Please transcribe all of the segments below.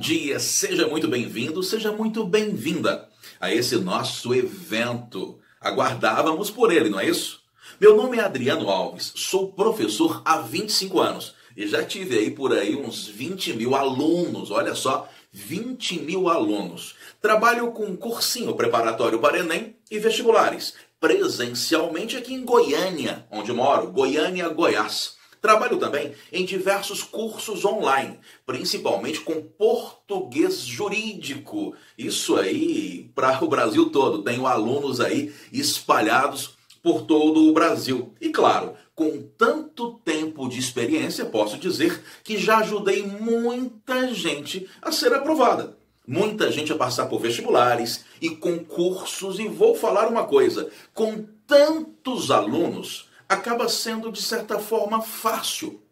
dia, seja muito bem-vindo, seja muito bem-vinda a esse nosso evento. Aguardávamos por ele, não é isso? Meu nome é Adriano Alves, sou professor há 25 anos e já tive aí por aí uns 20 mil alunos, olha só, 20 mil alunos. Trabalho com cursinho preparatório para Enem e vestibulares, presencialmente aqui em Goiânia, onde moro, Goiânia, Goiás. Trabalho também em diversos cursos online, principalmente com português jurídico. Isso aí para o Brasil todo. Tenho alunos aí espalhados por todo o Brasil. E claro, com tanto tempo de experiência, posso dizer que já ajudei muita gente a ser aprovada. Muita gente a passar por vestibulares e concursos. E vou falar uma coisa, com tantos alunos, acaba sendo, de certa forma, fácil.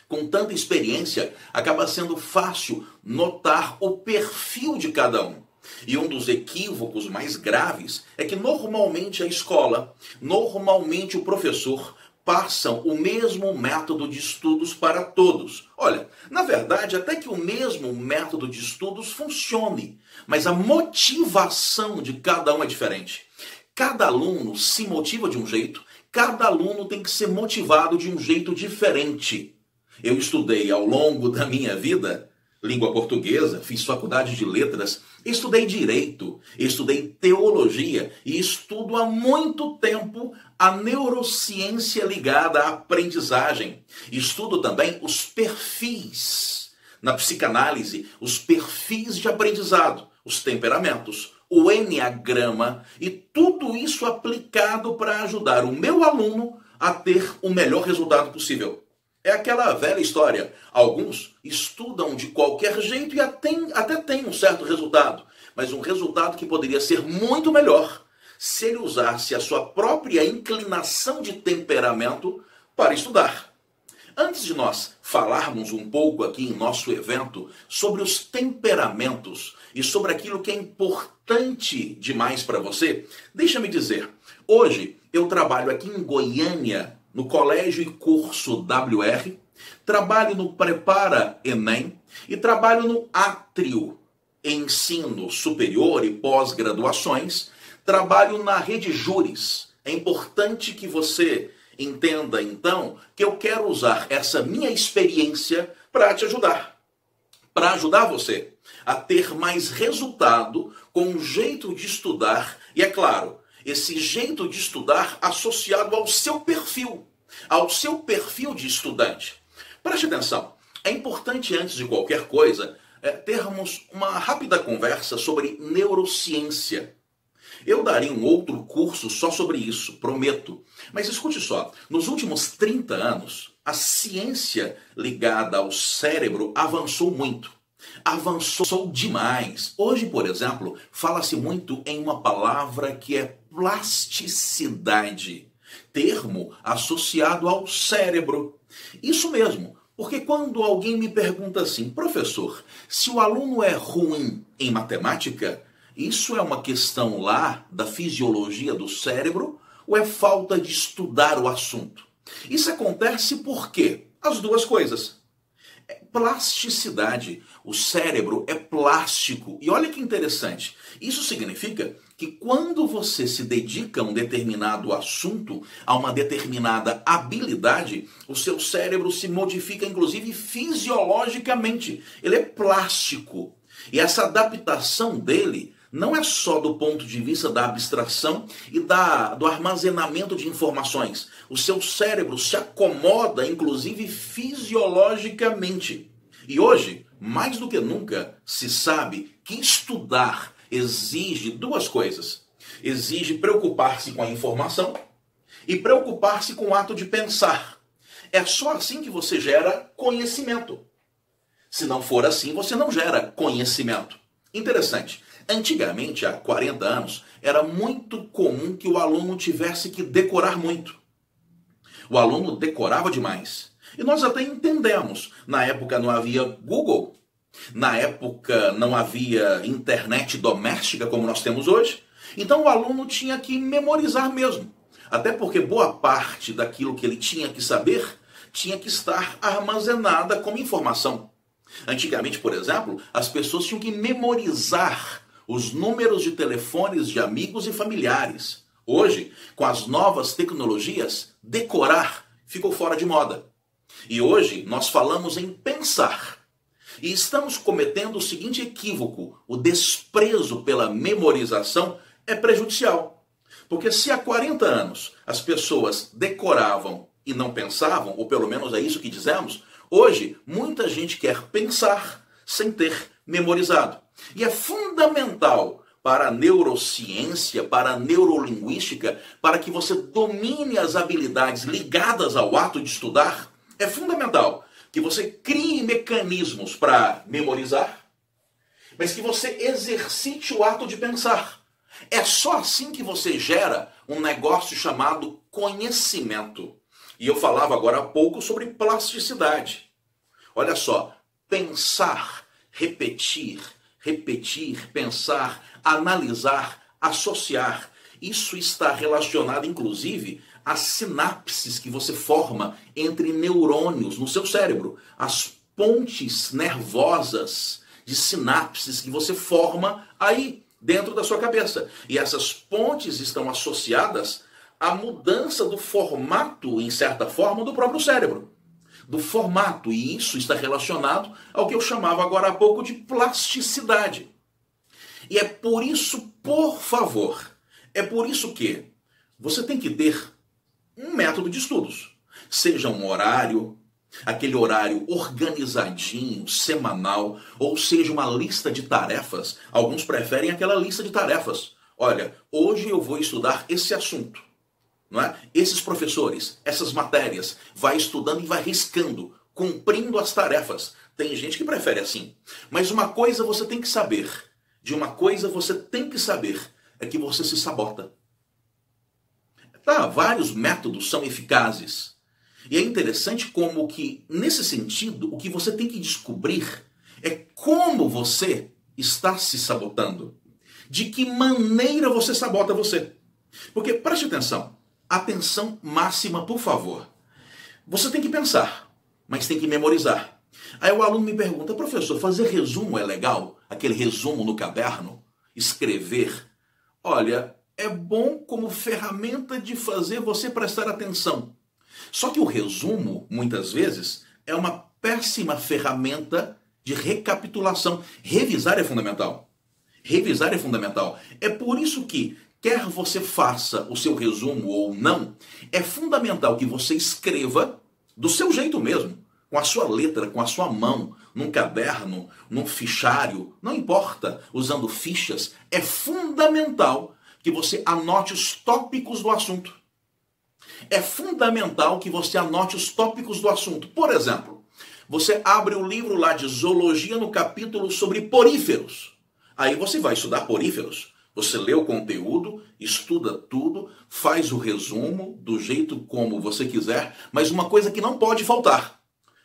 Com tanta experiência, acaba sendo fácil notar o perfil de cada um. E um dos equívocos mais graves é que normalmente a escola, normalmente o professor, passam o mesmo método de estudos para todos. Olha, na verdade, até que o mesmo método de estudos funcione, mas a motivação de cada um é diferente. Cada aluno se motiva de um jeito, cada aluno tem que ser motivado de um jeito diferente. Eu estudei ao longo da minha vida língua portuguesa, fiz faculdade de letras, estudei direito, estudei teologia e estudo há muito tempo a neurociência ligada à aprendizagem. Estudo também os perfis na psicanálise, os perfis de aprendizado, os temperamentos, o enneagrama e tudo isso aplicado para ajudar o meu aluno a ter o melhor resultado possível. É aquela velha história. Alguns estudam de qualquer jeito e até têm um certo resultado, mas um resultado que poderia ser muito melhor se ele usasse a sua própria inclinação de temperamento para estudar. Antes de nós falarmos um pouco aqui em nosso evento sobre os temperamentos e sobre aquilo que é importante demais para você, deixa-me dizer, hoje eu trabalho aqui em Goiânia, no Colégio e Curso WR, trabalho no Prepara Enem e trabalho no Átrio Ensino Superior e Pós-Graduações, trabalho na Rede Júris. É importante que você entenda, então, que eu quero usar essa minha experiência para te ajudar. Para ajudar você a ter mais resultado com um jeito de estudar e, é claro, esse jeito de estudar associado ao seu perfil de estudante. Preste atenção, é importante antes de qualquer coisa termos uma rápida conversa sobre neurociência. Eu daria um outro curso só sobre isso, prometo. Mas escute só, nos últimos 30 anos, a ciência ligada ao cérebro avançou muito. Avançou demais. Hoje, por exemplo, fala-se muito em uma palavra que é plasticidade, termo associado ao cérebro. Isso mesmo, porque quando alguém me pergunta assim, professor, se o aluno é ruim em matemática, isso é uma questão lá da fisiologia do cérebro ou é falta de estudar o assunto? Isso acontece por quê? As duas coisas. Plasticidade. O cérebro é plástico. E olha que interessante. Isso significa que quando você se dedica a um determinado assunto, a uma determinada habilidade, o seu cérebro se modifica, inclusive fisiologicamente. Ele é plástico. E essa adaptação dele não é só do ponto de vista da abstração e do armazenamento de informações. O seu cérebro se acomoda, inclusive fisiologicamente. E hoje, mais do que nunca, se sabe que estudar exige duas coisas. Exige preocupar-se com a informação e preocupar-se com o ato de pensar. É só assim que você gera conhecimento. Se não for assim, você não gera conhecimento. Interessante. Antigamente, há 40 anos, era muito comum que o aluno tivesse que decorar muito. O aluno decorava demais. E nós até entendemos. Na época não havia Google. Na época não havia internet doméstica como nós temos hoje. Então o aluno tinha que memorizar mesmo. Até porque boa parte daquilo que ele tinha que saber tinha que estar armazenada como informação. Antigamente, por exemplo, as pessoas tinham que memorizar os números de telefones de amigos e familiares. Hoje, com as novas tecnologias, decorar ficou fora de moda. E hoje nós falamos em pensar. E estamos cometendo o seguinte equívoco: o desprezo pela memorização é prejudicial. Porque se há 40 anos as pessoas decoravam e não pensavam, ou pelo menos é isso que dizemos, hoje muita gente quer pensar sem ter memorizado. E é fundamental para a neurociência, para a neurolinguística, para que você domine as habilidades ligadas ao ato de estudar, é fundamental que você crie mecanismos para memorizar, mas que você exercite o ato de pensar. É só assim que você gera um negócio chamado conhecimento. E eu falava agora há pouco sobre plasticidade. Olha só, pensar, repetir, pensar, analisar, associar. Isso está relacionado, inclusive, às sinapses que você forma entre neurônios no seu cérebro. As pontes nervosas de sinapses que você forma aí dentro da sua cabeça. E essas pontes estão associadas à mudança do formato, em certa forma, do próprio cérebro. Do formato. E isso está relacionado ao que eu chamava agora há pouco de plasticidade. E é por isso, por favor, é por isso que você tem que ter um método de estudos. Seja um horário, aquele horário organizadinho, semanal, ou seja uma lista de tarefas. Alguns preferem aquela lista de tarefas. Olha, hoje eu vou estudar esse assunto. Não é? Esses professores, essas matérias, vai estudando e vai riscando, cumprindo as tarefas. Tem gente que prefere assim. Mas uma coisa você tem que saber, é que você se sabota. Tá, vários métodos são eficazes. E é interessante como que, nesse sentido, o que você tem que descobrir é como você está se sabotando. De que maneira você sabota você. Porque, preste atenção, atenção máxima, por favor. Você tem que pensar, mas tem que memorizar. Aí o aluno me pergunta: professor, fazer resumo é legal? Aquele resumo no caderno? Escrever? Olha, é bom como ferramenta de fazer você prestar atenção. Só que o resumo, muitas vezes, é uma péssima ferramenta de recapitulação. Revisar é fundamental. Revisar é fundamental. É por isso que, quer você faça o seu resumo ou não, é fundamental que você escreva do seu jeito mesmo, com a sua letra, com a sua mão, num caderno, num fichário, não importa, usando fichas. É fundamental que você anote os tópicos do assunto. É fundamental que você anote os tópicos do assunto. Por exemplo, você abre o livro lá de zoologia no capítulo sobre poríferos. Aí você vai estudar poríferos. Você lê o conteúdo, estuda tudo, faz o resumo do jeito como você quiser, mas uma coisa que não pode faltar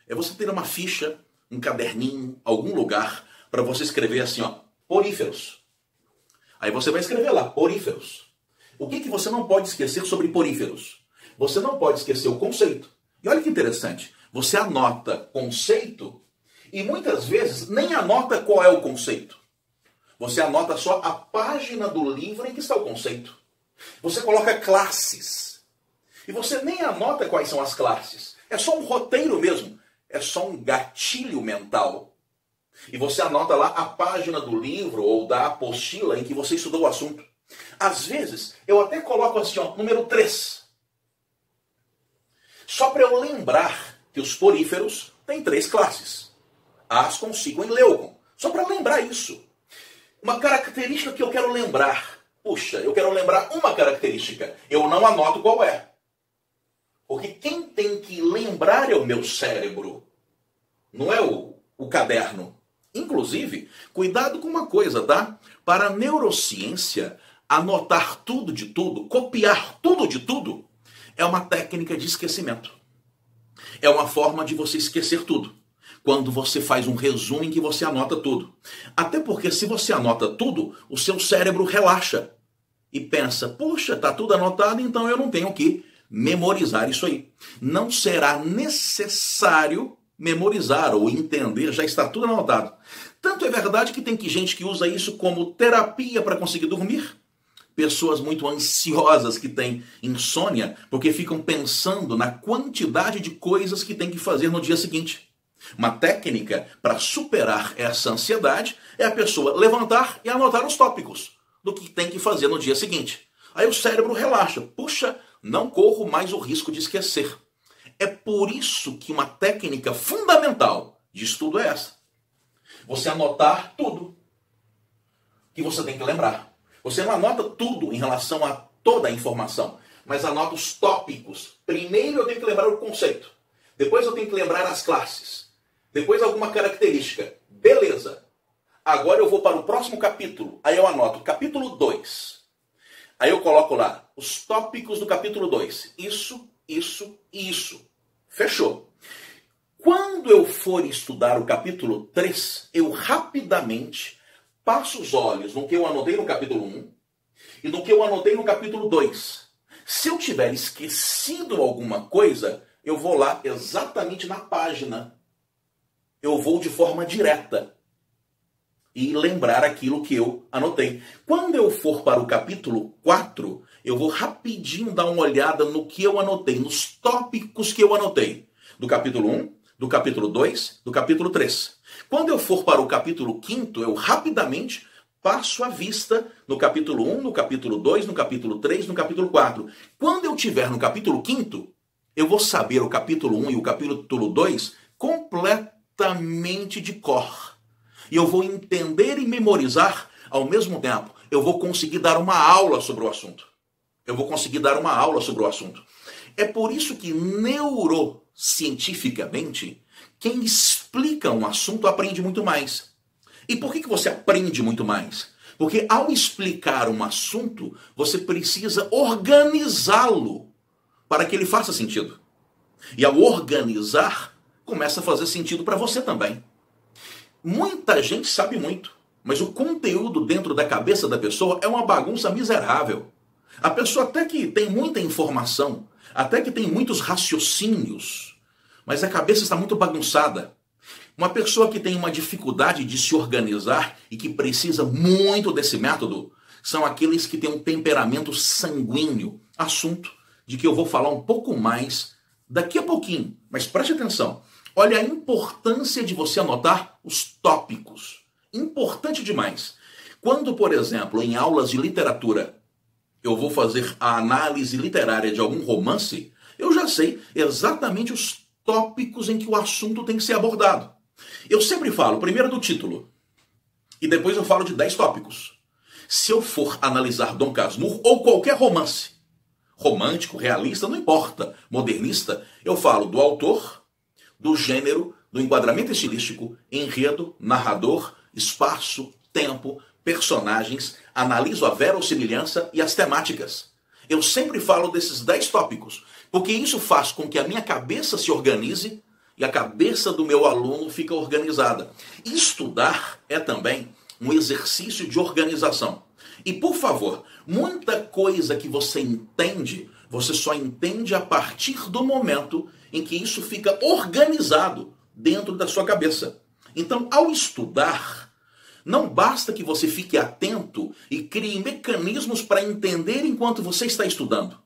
é você ter uma ficha, um caderninho, algum lugar, para você escrever assim, ó, poríferos. Aí você vai escrever lá, poríferos. O que você não pode esquecer sobre poríferos? Você não pode esquecer o conceito. E olha que interessante, você anota conceito e muitas vezes nem anota qual é o conceito. Você anota só a página do livro em que está o conceito. Você coloca classes. E você nem anota quais são as classes. É só um roteiro mesmo. É só um gatilho mental. E você anota lá a página do livro ou da apostila em que você estudou o assunto. Às vezes, eu até coloco assim, ó, número 3. Só para eu lembrar que os poríferos têm 3 classes. Ascon, Cicon e Leucon. Só para lembrar isso. Uma característica que eu quero lembrar. Puxa, eu quero lembrar uma característica. Eu não anoto qual é. Porque quem tem que lembrar é o meu cérebro. Não é o caderno. Inclusive, cuidado com uma coisa, tá? Para a neurociência, anotar tudo de tudo, copiar tudo de tudo, é uma técnica de esquecimento. É uma forma de você esquecer tudo. Quando você faz um resumo em que você anota tudo. Até porque se você anota tudo, o seu cérebro relaxa. E pensa, poxa, está tudo anotado, então eu não tenho que memorizar isso aí. Não será necessário memorizar ou entender, já está tudo anotado. Tanto é verdade que tem gente que usa isso como terapia para conseguir dormir. Pessoas muito ansiosas que têm insônia porque ficam pensando na quantidade de coisas que tem que fazer no dia seguinte. Uma técnica para superar essa ansiedade é a pessoa levantar e anotar os tópicos do que tem que fazer no dia seguinte. Aí o cérebro relaxa. Puxa, não corro mais o risco de esquecer. É por isso que uma técnica fundamental de estudo é essa. Você anotar tudo que você tem que lembrar. Você não anota tudo em relação a toda a informação, mas anota os tópicos. Primeiro eu tenho que lembrar o conceito. Depois eu tenho que lembrar as classes. Depois alguma característica. Beleza. Agora eu vou para o próximo capítulo. Aí eu anoto capítulo 2. Aí eu coloco lá os tópicos do capítulo 2. Isso, isso e isso. Fechou. Quando eu for estudar o capítulo 3, eu rapidamente passo os olhos no que eu anotei no capítulo 1 e no que eu anotei no capítulo 2. Se eu tiver esquecido alguma coisa, eu vou lá exatamente na página. Eu vou de forma direta e lembrar aquilo que eu anotei. Quando eu for para o capítulo 4, eu vou rapidinho dar uma olhada no que eu anotei, nos tópicos que eu anotei. Do capítulo 1, do capítulo 2, do capítulo 3. Quando eu for para o capítulo 5, eu rapidamente passo a vista no capítulo 1, no capítulo 2, no capítulo 3, no capítulo 4. Quando eu estiver no capítulo 5, eu vou saber o capítulo 1 e o capítulo 2 completamente de cor. E eu vou entender e memorizar ao mesmo tempo. Eu vou conseguir dar uma aula sobre o assunto. É por isso que neurocientificamente, quem explica um assunto aprende muito mais. E por que você aprende muito mais? Porque ao explicar um assunto, você precisa organizá-lo para que ele faça sentido. E ao organizar, começa a fazer sentido para você também. Muita gente sabe muito, mas o conteúdo dentro da cabeça da pessoa é uma bagunça miserável. A pessoa até que tem muita informação, até que tem muitos raciocínios, mas a cabeça está muito bagunçada. Uma pessoa que tem uma dificuldade de se organizar e que precisa muito desse método são aqueles que têm um temperamento sanguíneo. Assunto de que eu vou falar um pouco mais daqui a pouquinho. Mas preste atenção. Olha a importância de você anotar os tópicos. Importante demais. Quando, por exemplo, em aulas de literatura, eu vou fazer a análise literária de algum romance, eu já sei exatamente os tópicos em que o assunto tem que ser abordado. Eu sempre falo primeiro do título e depois eu falo de 10 tópicos. Se eu for analisar Dom Casmurro ou qualquer romance, romântico, realista, não importa, modernista, eu falo do autor, do gênero, do enquadramento estilístico, enredo, narrador, espaço, tempo, personagens, analiso a verossimilhança e as temáticas. Eu sempre falo desses 10 tópicos, porque isso faz com que a minha cabeça se organize e a cabeça do meu aluno fica organizada. Estudar é também um exercício de organização. E, por favor, muita coisa que você entende, você só entende a partir do momento em que isso fica organizado dentro da sua cabeça. Então, ao estudar, não basta que você fique atento e crie mecanismos para entender enquanto você está estudando.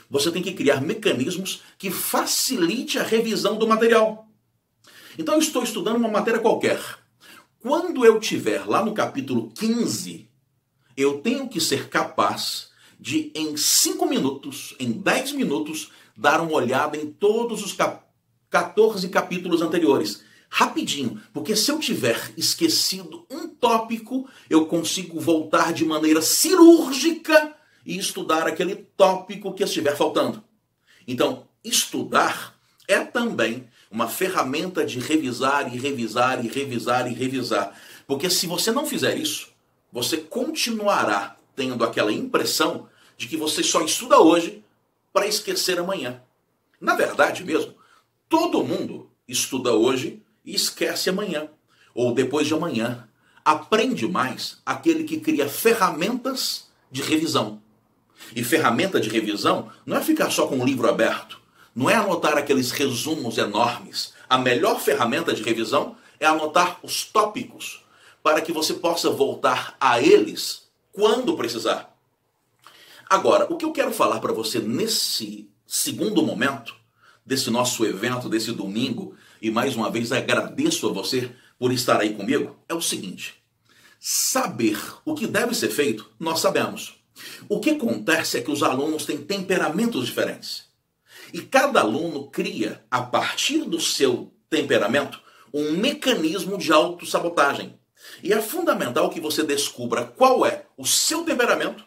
Você tem que criar mecanismos que facilite a revisão do material. Então eu estou estudando uma matéria qualquer. Quando eu estiver lá no capítulo 15, eu tenho que ser capaz de, em 5 minutos, em 10 minutos, dar uma olhada em todos os 14 capítulos anteriores. Rapidinho, porque se eu tiver esquecido um tópico, eu consigo voltar de maneira cirúrgica e estudar aquele tópico que estiver faltando. Então, estudar é também uma ferramenta de revisar e revisar e revisar e revisar. Porque se você não fizer isso, você continuará tendo aquela impressão de que você só estuda hoje para esquecer amanhã. Na verdade mesmo, todo mundo estuda hoje e esquece amanhã, ou depois de amanhã. Aprende mais aquele que cria ferramentas de revisão. E ferramenta de revisão não é ficar só com o livro aberto, não é anotar aqueles resumos enormes. A melhor ferramenta de revisão é anotar os tópicos, para que você possa voltar a eles quando precisar. Agora, o que eu quero falar para você nesse segundo momento, desse nosso evento, desse domingo, e mais uma vez agradeço a você por estar aí comigo, é o seguinte: saber o que deve ser feito, nós sabemos. O que acontece é que os alunos têm temperamentos diferentes. E cada aluno cria, a partir do seu temperamento, um mecanismo de autossabotagem. E é fundamental que você descubra qual é o seu temperamento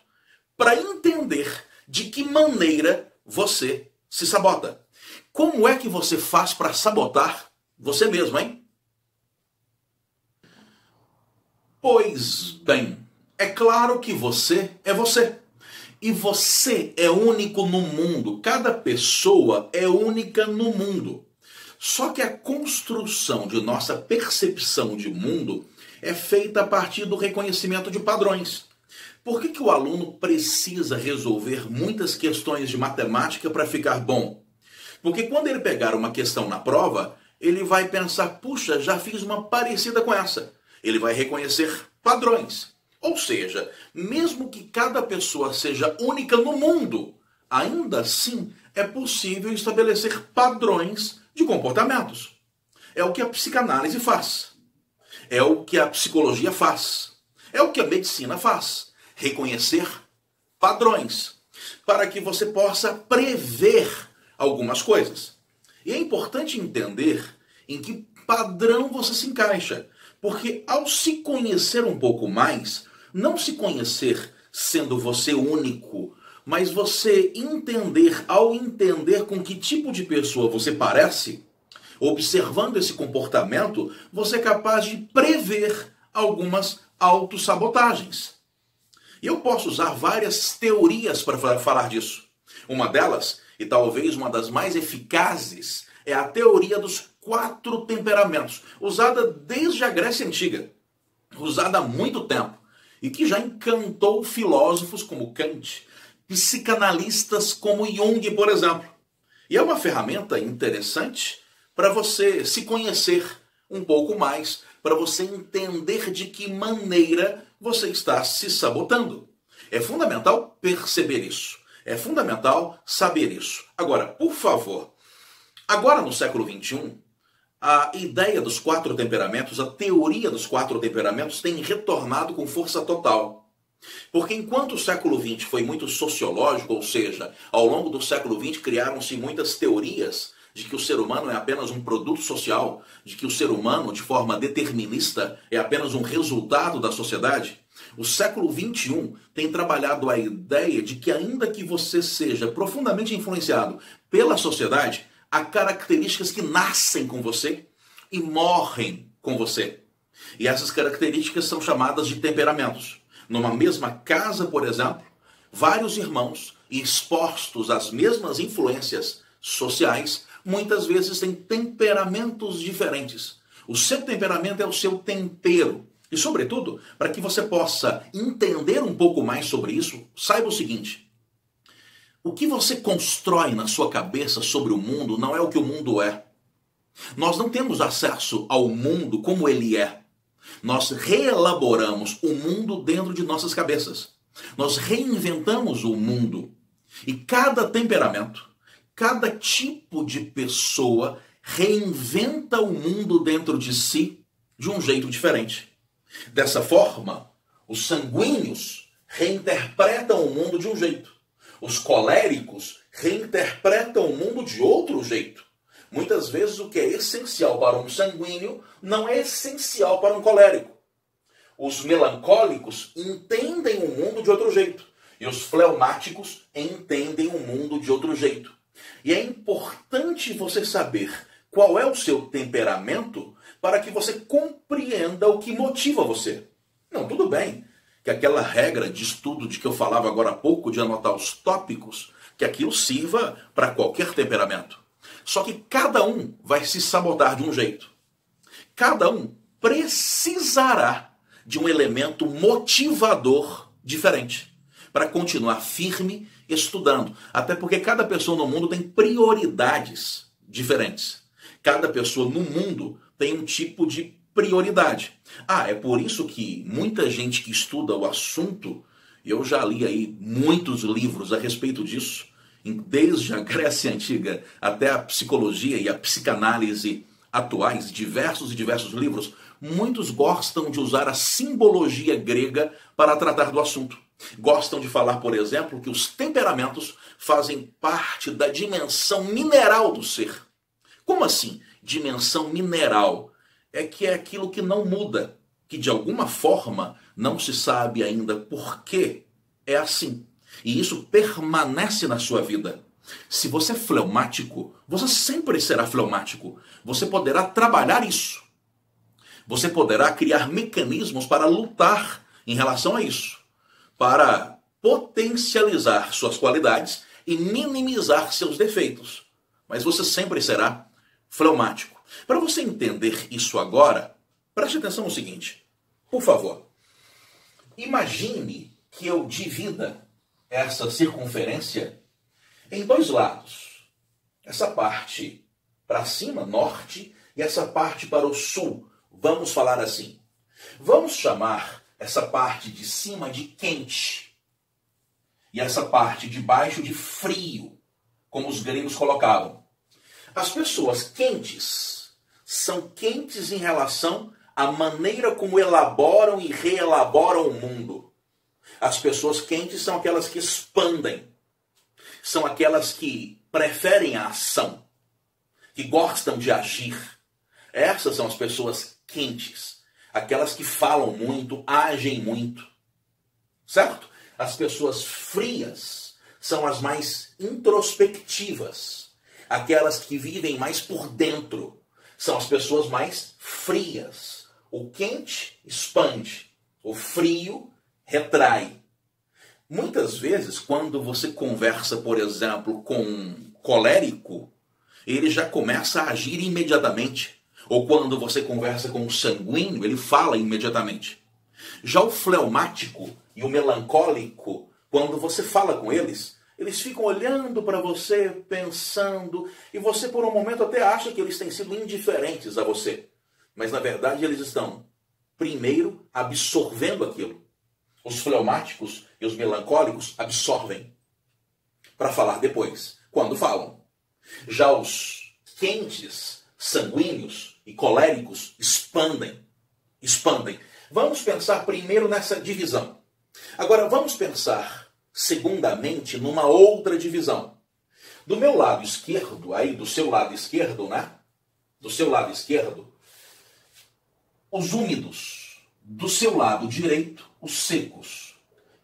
para entender de que maneira você se sabota. Como é que você faz para sabotar você mesmo, hein? Pois bem, é claro que você é você. E você é único no mundo. Cada pessoa é única no mundo. Só que a construção de nossa percepção de mundo é feita a partir do reconhecimento de padrões. Por que o aluno precisa resolver muitas questões de matemática para ficar bom? Porque quando ele pegar uma questão na prova, ele vai pensar, puxa, já fiz uma parecida com essa. Ele vai reconhecer padrões. Ou seja, mesmo que cada pessoa seja única no mundo, ainda assim é possível estabelecer padrões de comportamentos. É o que a psicanálise faz. É o que a psicologia faz. É o que a medicina faz. Reconhecer padrões, para que você possa prever algumas coisas. E é importante entender em que padrão você se encaixa, porque ao se conhecer um pouco mais, não se conhecer sendo você único, mas você entender, ao entender com que tipo de pessoa você parece, observando esse comportamento, você é capaz de prever algumas autossabotagens. E eu posso usar várias teorias para falar disso. Uma delas, e talvez uma das mais eficazes, é a teoria dos 4 temperamentos, usada desde a Grécia Antiga, usada há muito tempo, e que já encantou filósofos como Kant, psicanalistas como Jung, por exemplo. E é uma ferramenta interessante para você se conhecer um pouco mais, para você entender de que maneira você está se sabotando. É fundamental perceber isso. É fundamental saber isso. Agora, por favor, agora no século XXI, a ideia dos 4 temperamentos, a teoria dos 4 temperamentos tem retornado com força total. Porque enquanto o século XX foi muito sociológico, ou seja, ao longo do século XX criaram-se muitas teorias de que o ser humano é apenas um produto social, de que o ser humano, de forma determinista, é apenas um resultado da sociedade, o século XXI tem trabalhado a ideia de que ainda que você seja profundamente influenciado pela sociedade, há características que nascem com você e morrem com você. E essas características são chamadas de temperamentos. Numa mesma casa, por exemplo, vários irmãos expostos às mesmas influências sociais, muitas vezes têm temperamentos diferentes. O seu temperamento é o seu tempero. E, sobretudo, para que você possa entender um pouco mais sobre isso, saiba o seguinte: o que você constrói na sua cabeça sobre o mundo não é o que o mundo é. Nós não temos acesso ao mundo como ele é. Nós reelaboramos o mundo dentro de nossas cabeças. Nós reinventamos o mundo. E cada temperamento, cada tipo de pessoa reinventa o mundo dentro de si de um jeito diferente. Dessa forma, os sanguíneos reinterpretam o mundo de um jeito. Os coléricos reinterpretam o mundo de outro jeito. Muitas vezes o que é essencial para um sanguíneo não é essencial para um colérico. Os melancólicos entendem o mundo de outro jeito. E os fleumáticos entendem o mundo de outro jeito. E é importante você saber qual é o seu temperamento para que você compreenda o que motiva você. Não, tudo bem que aquela regra de estudo de que eu falava agora há pouco, de anotar os tópicos, que aquilo sirva para qualquer temperamento. Só que cada um vai se sabotar de um jeito. Cada um precisará de um elemento motivador diferente para continuar firme estudando. Até porque cada pessoa no mundo tem prioridades diferentes. Cada pessoa no mundo tem um tipo de prioridade. É por isso que muita gente que estuda o assunto, eu já li aí muitos livros a respeito disso, desde a Grécia Antiga até a psicologia e a psicanálise atuais, diversos e diversos livros, muitos gostam de usar a simbologia grega para tratar do assunto. Gostam de falar, por exemplo, que os temperamentos fazem parte da dimensão mineral do ser. Como assim? Dimensão mineral? É que é aquilo que não muda, que de alguma forma não se sabe ainda por que é assim. E isso permanece na sua vida. Se você é fleumático, você sempre será fleumático. Você poderá trabalhar isso. Você poderá criar mecanismos para lutar em relação a isso, para potencializar suas qualidades e minimizar seus defeitos. Mas você sempre será fleumático. Para você entender isso agora, preste atenção no seguinte. Por favor, imagine que eu divida essa circunferência em dois lados. Essa parte para cima, norte, e essa parte para o sul. Vamos falar assim. Vamos chamar essa parte de cima de quente e essa parte de baixo de frio, como os gregos colocavam. As pessoas quentes são quentes em relação à maneira como elaboram e reelaboram o mundo. As pessoas quentes são aquelas que expandem, são aquelas que preferem a ação, que gostam de agir. Essas são as pessoas quentes, aquelas que falam muito, agem muito, certo? As pessoas frias são as mais introspectivas, aquelas que vivem mais por dentro, são as pessoas mais frias. O quente expande, o frio retrai. Muitas vezes, quando você conversa, por exemplo, com um colérico, ele já começa a agir imediatamente. Ou quando você conversa com um sanguíneo, ele fala imediatamente. Já o fleumático e o melancólico, quando você fala com eles, eles ficam olhando para você, pensando, e você por um momento até acha que eles têm sido indiferentes a você. Mas na verdade eles estão, primeiro, absorvendo aquilo. Os fleumáticos e os melancólicos absorvem para falar depois, quando falam. Já os quentes, sanguíneos e coléricos expandem. Vamos pensar primeiro nessa divisão. Agora vamos pensar, segundamente, numa outra divisão. Do meu lado esquerdo, aí do seu lado esquerdo, né? Do seu lado esquerdo, os úmidos. Do seu lado direito, os secos.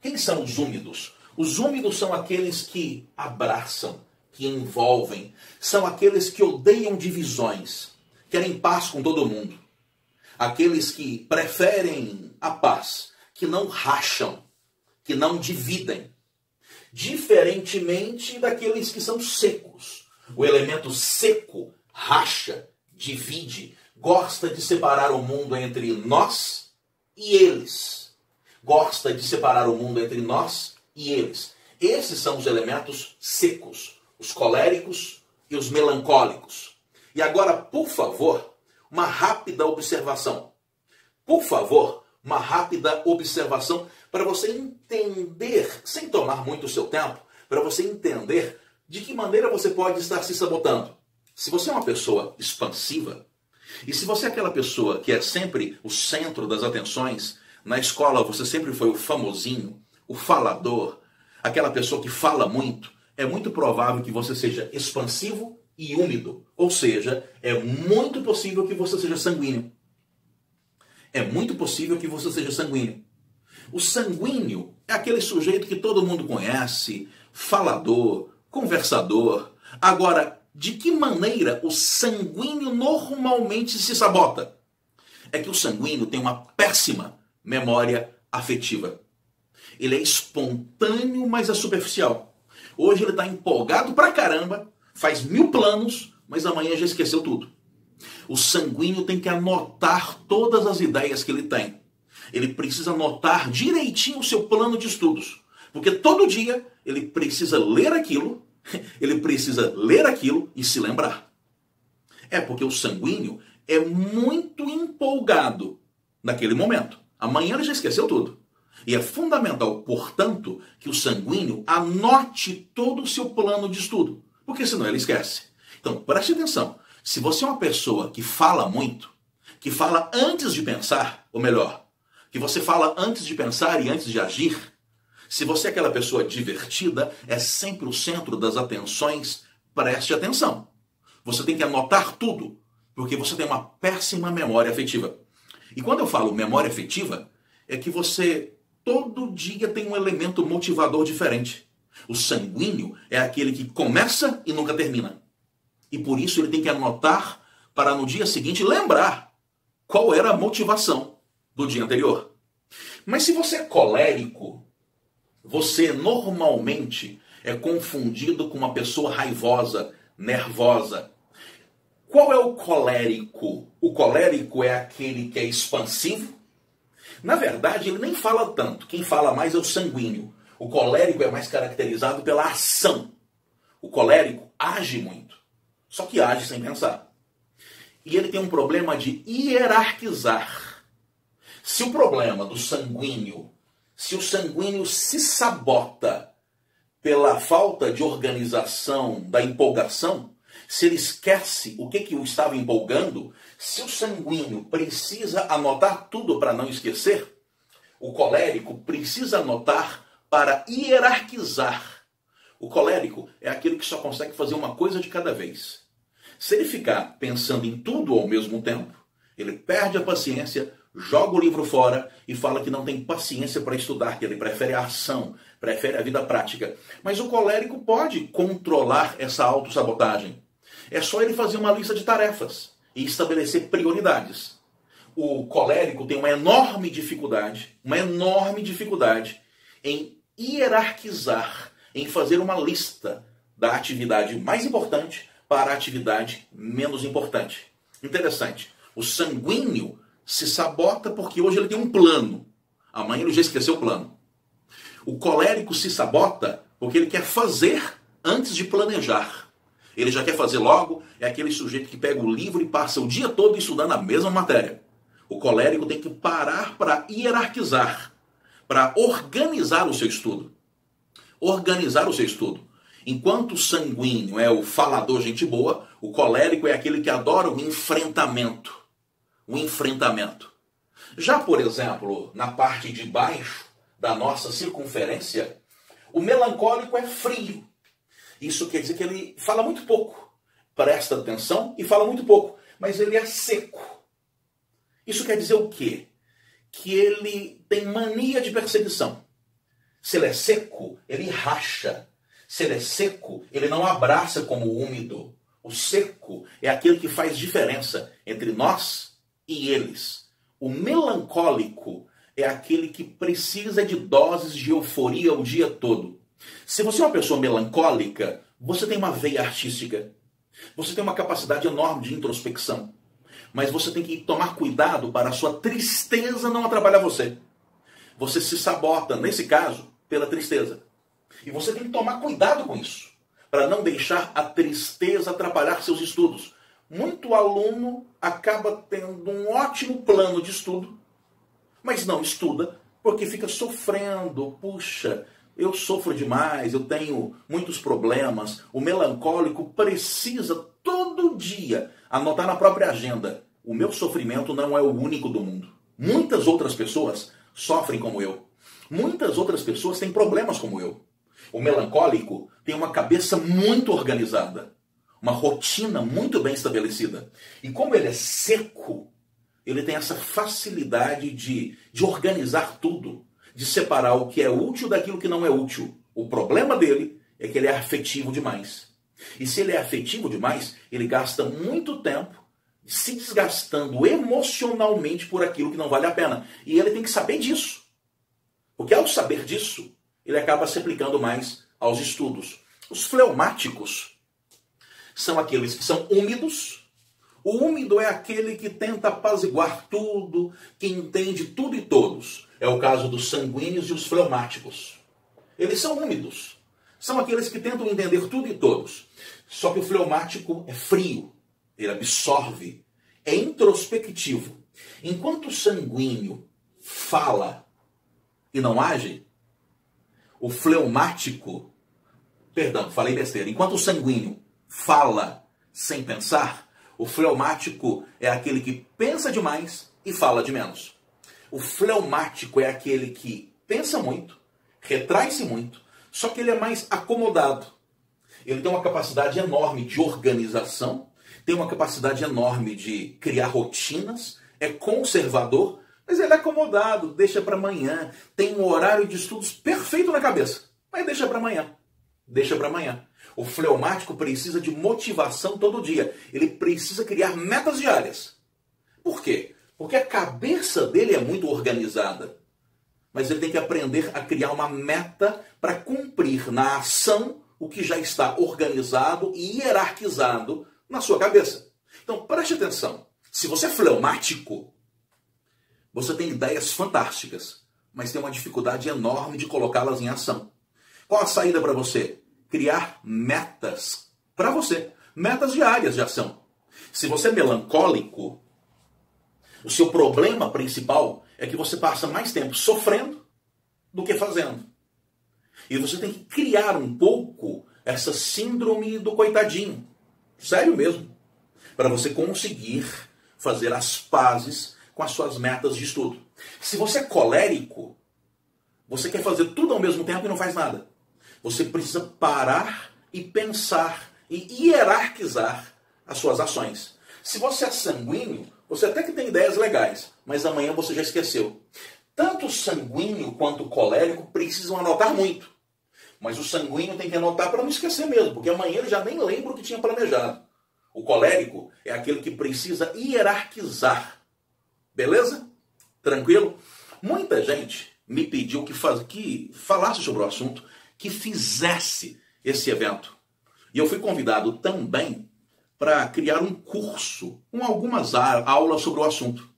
Quem são os úmidos? Os úmidos são aqueles que abraçam, que envolvem. São aqueles que odeiam divisões, querem paz com todo mundo. Aqueles que preferem a paz, que não racham, que não dividem. Diferentemente daqueles que são secos. O elemento seco racha, divide, gosta de separar o mundo entre nós e eles. Gosta de separar o mundo entre nós e eles. Esses são os elementos secos, os coléricos e os melancólicos. E agora, por favor, uma rápida observação. Por favor, uma rápida observação para você entender, sem tomar muito o seu tempo, para você entender de que maneira você pode estar se sabotando. Se você é uma pessoa expansiva, e se você é aquela pessoa que é sempre o centro das atenções, na escola você sempre foi o famosinho, o falador, aquela pessoa que fala muito, é muito provável que você seja expansivo e úmido. Ou seja, é muito possível que você seja sanguíneo. É muito possível que você seja sanguíneo. O sanguíneo é aquele sujeito que todo mundo conhece, falador, conversador. Agora, de que maneira o sanguíneo normalmente se sabota? É que o sanguíneo tem uma péssima memória afetiva. Ele é espontâneo, mas é superficial. Hoje ele está empolgado pra caramba, faz 1000 planos, mas amanhã já esqueceu tudo. O sanguíneo tem que anotar todas as ideias que ele tem. Ele precisa anotar direitinho o seu plano de estudos. Porque todo dia ele precisa ler aquilo e se lembrar. É porque o sanguíneo é muito empolgado naquele momento. Amanhã ele já esqueceu tudo. E é fundamental, portanto, que o sanguíneo anote todo o seu plano de estudo, porque senão ele esquece. Então, preste atenção. Se você é uma pessoa que fala muito, que fala antes de pensar, ou melhor, que você fala antes de pensar e antes de agir, se você é aquela pessoa divertida, é sempre o centro das atenções, preste atenção. Você tem que anotar tudo, porque você tem uma péssima memória afetiva. E quando eu falo memória afetiva, é que você todo dia tem um elemento motivador diferente. O sanguíneo é aquele que começa e nunca termina. E por isso ele tem que anotar para no dia seguinte lembrar qual era a motivação do dia anterior. Mas se você é colérico, você normalmente é confundido com uma pessoa raivosa, nervosa. Qual é o colérico? O colérico é aquele que é expansivo. Na verdade, ele nem fala tanto. Quem fala mais é o sanguíneo. O colérico é mais caracterizado pela ação. O colérico age muito, só que age sem pensar. E ele tem um problema de hierarquizar. Se o problema do sanguíneo, se o sanguíneo se sabota pela falta de organização da empolgação, se ele esquece o que o estava empolgando, se o sanguíneo precisa anotar tudo para não esquecer, o colérico precisa anotar para hierarquizar. O colérico é aquele que só consegue fazer uma coisa de cada vez. Se ele ficar pensando em tudo ao mesmo tempo, ele perde a paciência, joga o livro fora e fala que não tem paciência para estudar, que ele prefere a ação, prefere a vida prática. Mas o colérico pode controlar essa autossabotagem. É só ele fazer uma lista de tarefas e estabelecer prioridades. O colérico tem uma enorme dificuldade em hierarquizar, em fazer uma lista da atividade mais importante para a atividade menos importante. Interessante. O sanguíneo se sabota porque hoje ele tem um plano. Amanhã ele já esqueceu o plano. O colérico se sabota porque ele quer fazer antes de planejar. Ele já quer fazer logo, é aquele sujeito que pega o livro e passa o dia todo estudando a mesma matéria. O colérico tem que parar para hierarquizar, para organizar o seu estudo. Organizar o seu estudo. Enquanto o sanguíneo é o falador gente boa, o colérico é aquele que adora o enfrentamento. O enfrentamento. Já, por exemplo, na parte de baixo da nossa circunferência, o melancólico é frio. Isso quer dizer que ele fala muito pouco. Presta atenção e fala muito pouco. Mas ele é seco. Isso quer dizer o quê? Que ele tem mania de perseguição. Se ele é seco, ele racha. Se ele é seco, ele não abraça como o úmido. O seco é aquele que faz diferença entre nós e eles. O melancólico é aquele que precisa de doses de euforia o dia todo. Se você é uma pessoa melancólica, você tem uma veia artística. Você tem uma capacidade enorme de introspecção. Mas você tem que tomar cuidado para a sua tristeza não atrapalhar você. Você se sabota, nesse caso, pela tristeza. E você tem que tomar cuidado com isso, para não deixar a tristeza atrapalhar seus estudos. Muito aluno acaba tendo um ótimo plano de estudo, mas não estuda porque fica sofrendo. Puxa, eu sofro demais, eu tenho muitos problemas. O melancólico precisa todo dia anotar na própria agenda: o meu sofrimento não é o único do mundo. Muitas outras pessoas sofrem como eu. Muitas outras pessoas têm problemas como eu. O melancólico tem uma cabeça muito organizada, uma rotina muito bem estabelecida. E como ele é seco, ele tem essa facilidade de organizar tudo, de separar o que é útil daquilo que não é útil. O problema dele é que ele é afetivo demais. E se ele é afetivo demais, ele gasta muito tempo se desgastando emocionalmente por aquilo que não vale a pena. E ele tem que saber disso. Porque ao saber disso, ele acaba se aplicando mais aos estudos. Os fleumáticos são aqueles que são úmidos. O úmido é aquele que tenta apaziguar tudo, que entende tudo e todos. É o caso dos sanguíneos e os fleumáticos. Eles são úmidos. São aqueles que tentam entender tudo e todos. Só que o fleumático é frio. ele absorve, é introspectivo. Enquanto o sanguíneo fala e não age, o fleumático, perdão, falei besteira, enquanto o sanguíneo fala sem pensar, o fleumático é aquele que pensa demais e fala de menos. O fleumático é aquele que pensa muito, retrai-se muito, só que ele é mais acomodado. Ele tem uma capacidade enorme de organização, tem uma capacidade enorme de criar rotinas, é conservador, mas ele é acomodado, deixa para amanhã, tem um horário de estudos perfeito na cabeça, mas deixa para amanhã, deixa para amanhã. O fleumático precisa de motivação todo dia, ele precisa criar metas diárias. Por quê? Porque a cabeça dele é muito organizada, mas ele tem que aprender a criar uma meta para cumprir na ação o que já está organizado e hierarquizado na sua cabeça. Então, preste atenção. Se você é fleumático, você tem ideias fantásticas, mas tem uma dificuldade enorme de colocá-las em ação. Qual a saída para você? Criar metas para você. Metas diárias de ação. Se você é melancólico, o seu problema principal é que você passa mais tempo sofrendo do que fazendo. E você tem que criar um pouco essa síndrome do coitadinho. Sério mesmo. Para você conseguir fazer as pazes com as suas metas de estudo. Se você é colérico, você quer fazer tudo ao mesmo tempo e não faz nada. Você precisa parar e pensar e hierarquizar as suas ações. Se você é sanguíneo, você até que tem ideias legais, mas amanhã você já esqueceu. Tanto o sanguíneo quanto o colérico precisam anotar muito. Mas o sanguíneo tem que anotar para não esquecer mesmo, porque amanhã ele já nem lembra o que tinha planejado. O colérico é aquele que precisa hierarquizar. Beleza? Tranquilo? Muita gente me pediu que falasse sobre o assunto, que fizesse esse evento. E eu fui convidado também para criar um curso, com algumas aulas sobre o assunto.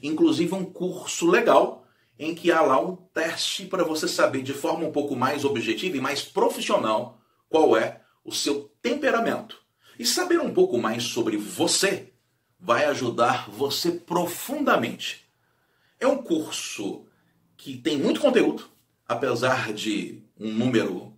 Inclusive um curso legal, em que há lá um teste para você saber de forma um pouco mais objetiva e mais profissional qual é o seu temperamento. E saber um pouco mais sobre você vai ajudar você profundamente. É um curso que tem muito conteúdo, apesar de um número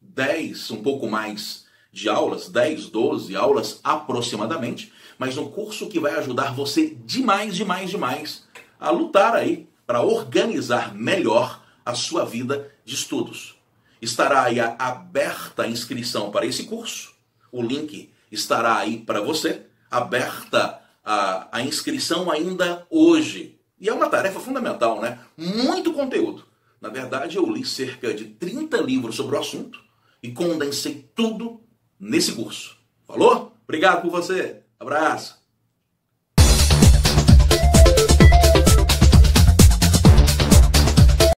10, um pouco mais de aulas, 10, 12 aulas aproximadamente, mas um curso que vai ajudar você demais, demais, demais a lutar aí para organizar melhor a sua vida de estudos. Estará aí aberta a inscrição para esse curso, o link estará aí para você, aberta a inscrição ainda hoje. E é uma tarefa fundamental, né? Muito conteúdo. Na verdade, eu li cerca de 30 livros sobre o assunto e condensei tudo nesse curso. Falou? Obrigado por você. Abraço.